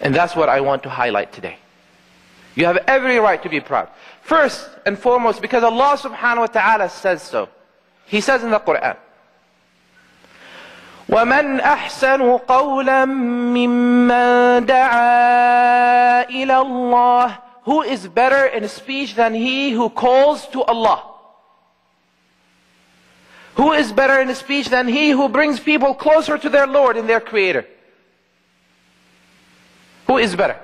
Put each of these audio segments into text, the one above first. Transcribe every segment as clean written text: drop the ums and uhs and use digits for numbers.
And that's what I want to highlight today. You have every right to be proud. First and foremost, because Allah subhanahu wa ta'ala says so. He says in the Quran, وَمَنْ أَحْسَنُ قَوْلًا مِّمَّنْ دَعَا إِلَى اللَّهِ. Who is better in speech than he who calls to Allah? Who is better in speech than he who brings people closer to their Lord and their Creator? Who is better?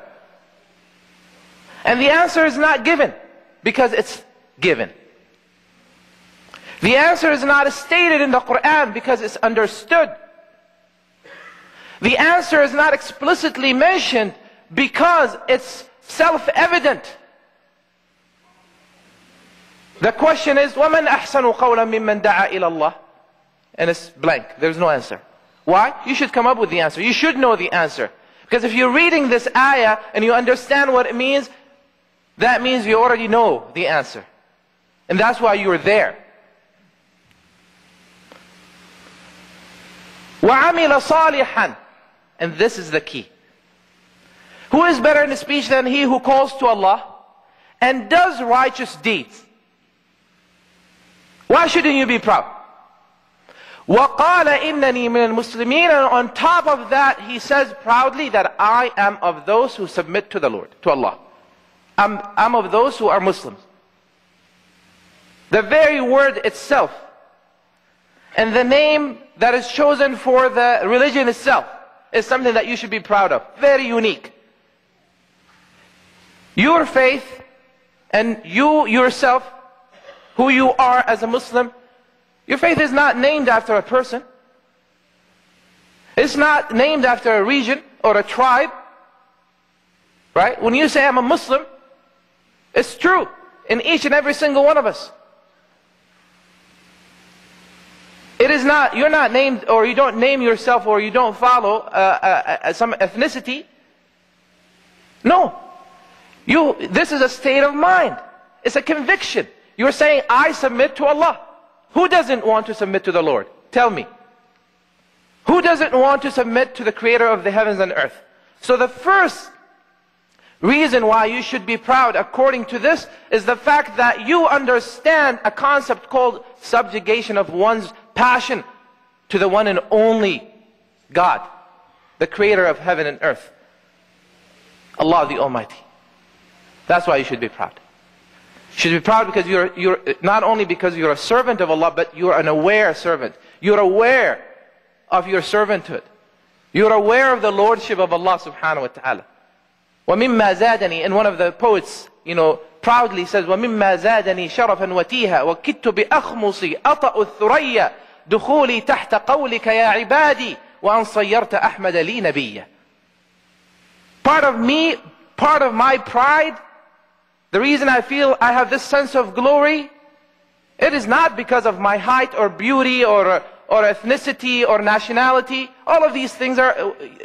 And the answer is not given because it's given. The answer is not stated in the Quran because it's understood. The answer is not explicitly mentioned because it's self-evident. The question is, وَمَنْ أَحْسَنُ قَوْلًا مِّمَّنْ دَعَا إِلَى اللَّهِ. And it's blank. There's no answer. Why? You should come up with the answer. You should know the answer. Because if you're reading this ayah and you understand what it means, that means you already know the answer. And that's why you're there. وَعَمِلَ صَالِحًا. And this is the key. Who is better in speech than he who calls to Allah and does righteous deeds? Why shouldn't you be proud? وَقَالَ إِنَّنِي مِنَ الْمُسْلِمِينَ. And on top of that, he says proudly that I am of those who submit to the Lord, to Allah. I'm of those who are Muslims. The very word itself and the name that is chosen for the religion itself is something that you should be proud of. Very unique. Your faith and you yourself, who you are as a Muslim, your faith is not named after a person. It's not named after a region or a tribe. Right? When you say I'm a Muslim, it's true in each and every single one of us. It is not, you're not named, or you don't name yourself, or you don't follow some ethnicity. No. This is a state of mind. It's a conviction. You're saying, I submit to Allah. Who doesn't want to submit to the Lord? Tell me. Who doesn't want to submit to the Creator of the heavens and earth? So the first reason why you should be proud, according to this, is the fact that you understand a concept called subjugation of one's passion to the one and only God, the Creator of heaven and earth, Allah the Almighty. That's why you should be proud. You should be proud because you're not only because you're a servant of Allah, but you're an aware servant. You're aware of your servanthood. You're aware of the lordship of Allah subhanahu wa ta'ala. وَمِمَّا زَادَنِي. And one of the poets, proudly says, وَمِمَّا زَادَنِي شَرَفًا وَتِيهًا وَكِدْتُ بِأَخْمُصِي أَطَأُ الثُّرَيَّ دُخُولِي تَحْتَ قَوْلِكَ يَا عِبَادِي وَأَنْ صَيَّرْتَ أَحْمَدَ لِي نَبِيًّا. Part of me, part of my pride, the reason I feel I have this sense of glory, it is not because of my height or beauty or ethnicity or nationality. All of these things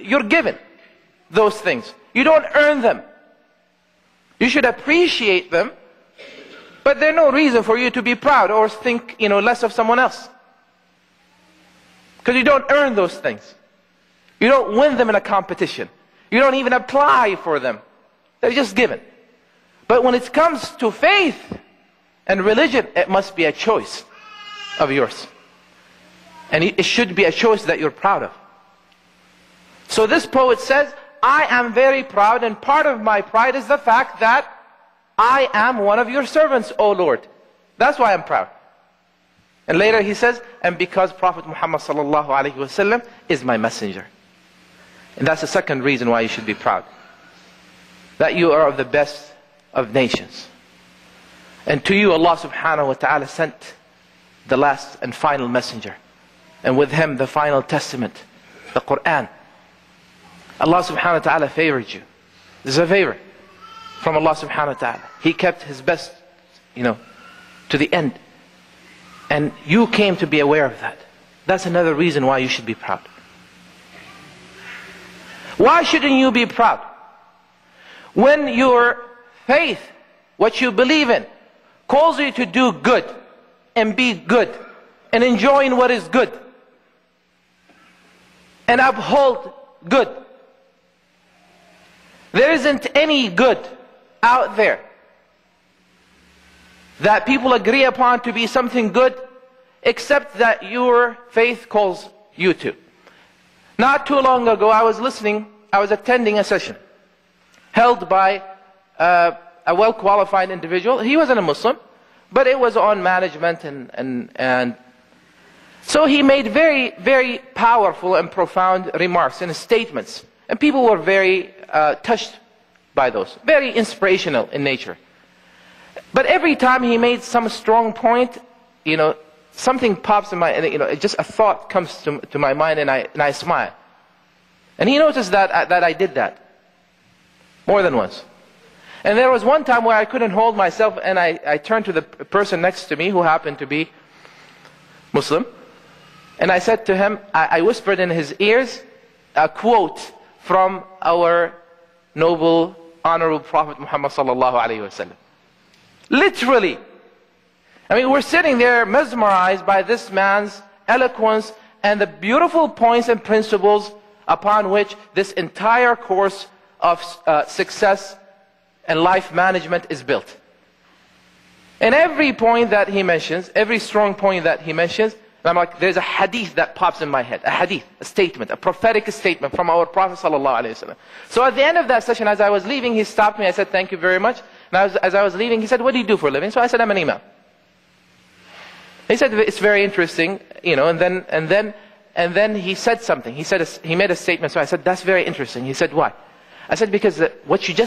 you're given those things. You don't earn them. You should appreciate them, but there's no reason for you to be proud or think less of someone else. Because you don't earn those things. You don't win them in a competition. You don't even apply for them. They're just given. But when it comes to faith and religion, it must be a choice of yours. And it should be a choice that you're proud of. So this poet says, I am very proud, and part of my pride is the fact that I am one of your servants, O Lord. That's why I'm proud. And later he says, and because Prophet Muhammad sallallahu alaihi wasallam is my messenger. And that's the second reason why you should be proud. That you are of the best of nations. And to you Allah subhanahu wa ta'ala sent the last and final messenger. And with him the final testament, the Quran. Allah subhanahu wa ta'ala favored you. This is a favor from Allah subhanahu wa ta'ala. He kept his best, to the end. And you came to be aware of that. That's another reason why you should be proud. Why shouldn't you be proud? When your faith, what you believe in, calls you to do good and be good and enjoying what is good and uphold good. There isn't any good out there that people agree upon to be something good except that your faith calls you to. Not too long ago, I was attending a session held by a well-qualified individual. He wasn't a Muslim, but it was on management and so he made very, very powerful and profound remarks and statements. And people were very touched by those, very inspirational in nature. But every time he made some strong point, something pops in my, just a thought comes to my mind, and I smile. And he noticed that I did that more than once. And there was one time where I couldn't hold myself, and I turned to the person next to me who happened to be Muslim, and I said to him, I whispered in his ears a quote from our noble, honorable Prophet Muhammad sallallahu alaihi wasallam. Literally. I mean, we're sitting there mesmerized by this man's eloquence and the beautiful points and principles upon which this entire course of success and life management is built. And every point that he mentions, every strong point that he mentions, I'm like, there's a hadith that pops in my head. A hadith, a statement, a prophetic statement from our Prophet sallallahu alaihi wasallam. So at the end of that session, as I was leaving, he stopped me. I said, thank you very much. And as I was leaving, he said, what do you do for a living? So I said, I'm an imam. He said, it's very interesting, and then he said something. He made a statement. So I said, that's very interesting. He said, why? I said, because what you just